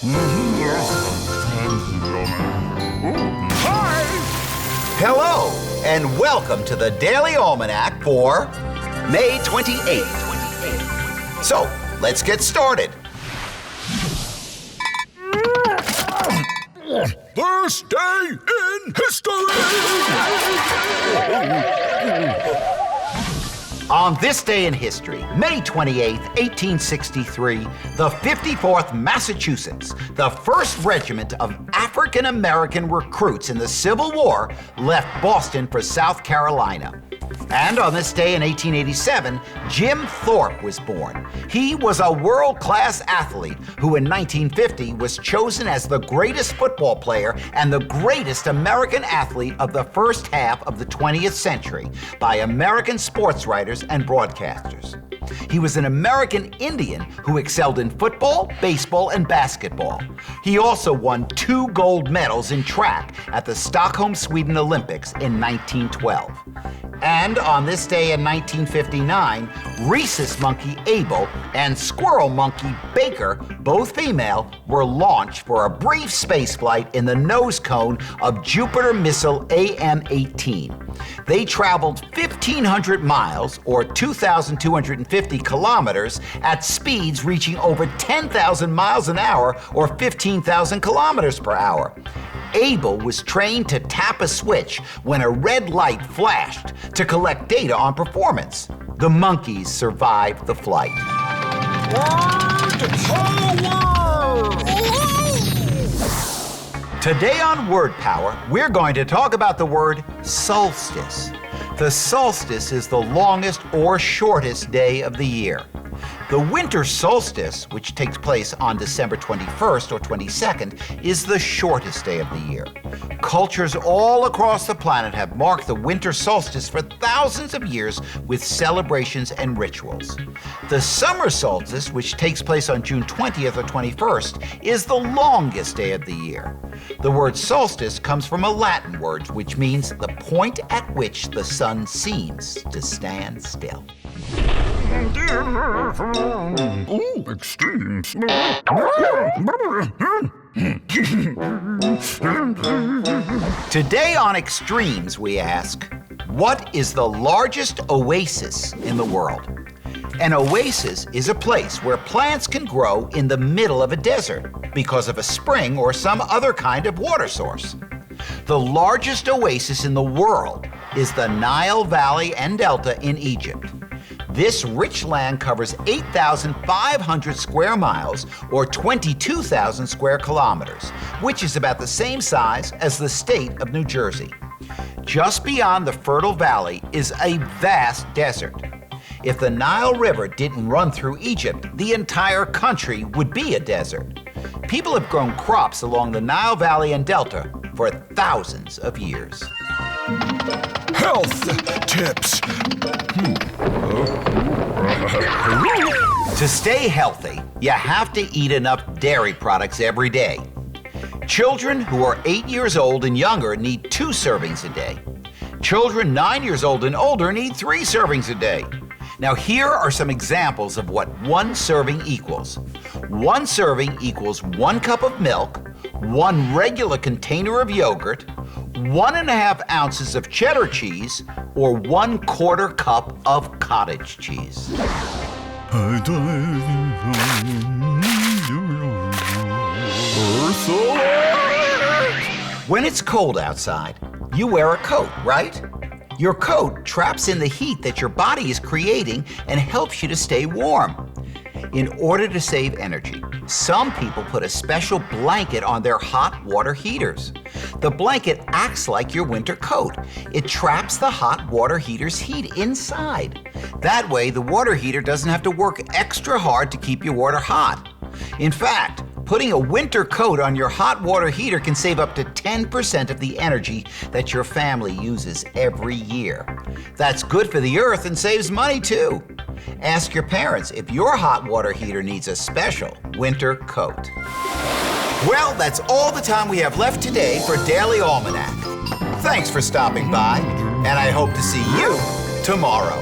Hi! Hello, and welcome to the Daily Almanac for May 28th. So, let's get started. This day in history! On this day in history, May 28th, 1863, the 54th Massachusetts, the 1st Regiment of African-American recruits in the Civil War, left Boston for South Carolina. And on this day in 1887, Jim Thorpe was born. He was a world-class athlete who in 1950 was chosen as the greatest football player and the greatest American athlete of the first half of the 20th century by American sports writers and broadcasters. He was an American Indian who excelled in football, baseball, and basketball. He also won 2 gold medals in track at the Stockholm, Sweden Olympics in 1912. And on this day in 1959, Rhesus monkey Abel and squirrel monkey Baker, both female, were launched for a brief spaceflight in the nose cone of Jupiter missile AM-18. They traveled 1,500 miles, or 2,250 kilometers, at speeds reaching over 10,000 miles an hour, or 15,000 kilometers per hour. Abel was trained to tap a switch when a red light flashed to collect data on performance. The monkeys survived the flight. Today on Word Power, we're going to talk about the word solstice. The solstice is the longest or shortest day of the year. The winter solstice, which takes place on December 21st or 22nd, is the shortest day of the year. Cultures all across the planet have marked the winter solstice for thousands of years with celebrations and rituals. The summer solstice, which takes place on June 20th or 21st, is the longest day of the year. The word solstice comes from a Latin word which means the point at which the sun seems to stand still. Extremes. Today on Extremes, we ask, what is the largest oasis in the world? An oasis is a place where plants can grow in the middle of a desert because of a spring or some other kind of water source. The largest oasis in the world is the Nile Valley and Delta in Egypt. This rich land covers 8,500 square miles, or 22,000 square kilometers, which is about the same size as the state of New Jersey. Just beyond the fertile valley is a vast desert. If the Nile River didn't run through Egypt, the entire country would be a desert. People have grown crops along the Nile Valley and Delta for thousands of years. Health tips. To stay healthy, you have to eat enough dairy products every day. Children who are 8 years old and younger need 2 servings a day. Children 9 years old and older need 3 servings a day. Now here are some examples of what 1 serving equals. 1 serving equals 1 cup of milk, 1 regular container of yogurt, 1.5 ounces of cheddar cheese, or 1/4 cup of cottage cheese. When it's cold outside, you wear a coat, right? Your coat traps in the heat that your body is creating and helps you to stay warm. In order to save energy, some people put a special blanket on their hot water heaters. The blanket acts like your winter coat. It traps the hot water heater's heat inside. That way, the water heater doesn't have to work extra hard to keep your water hot. In fact, putting a winter coat on your hot water heater can save up to 10% of the energy that your family uses every year. That's good for the earth and saves money too. Ask your parents if your hot water heater needs a special winter coat. Well, that's all the time we have left today for Daily Almanac. Thanks for stopping by, and I hope to see you tomorrow.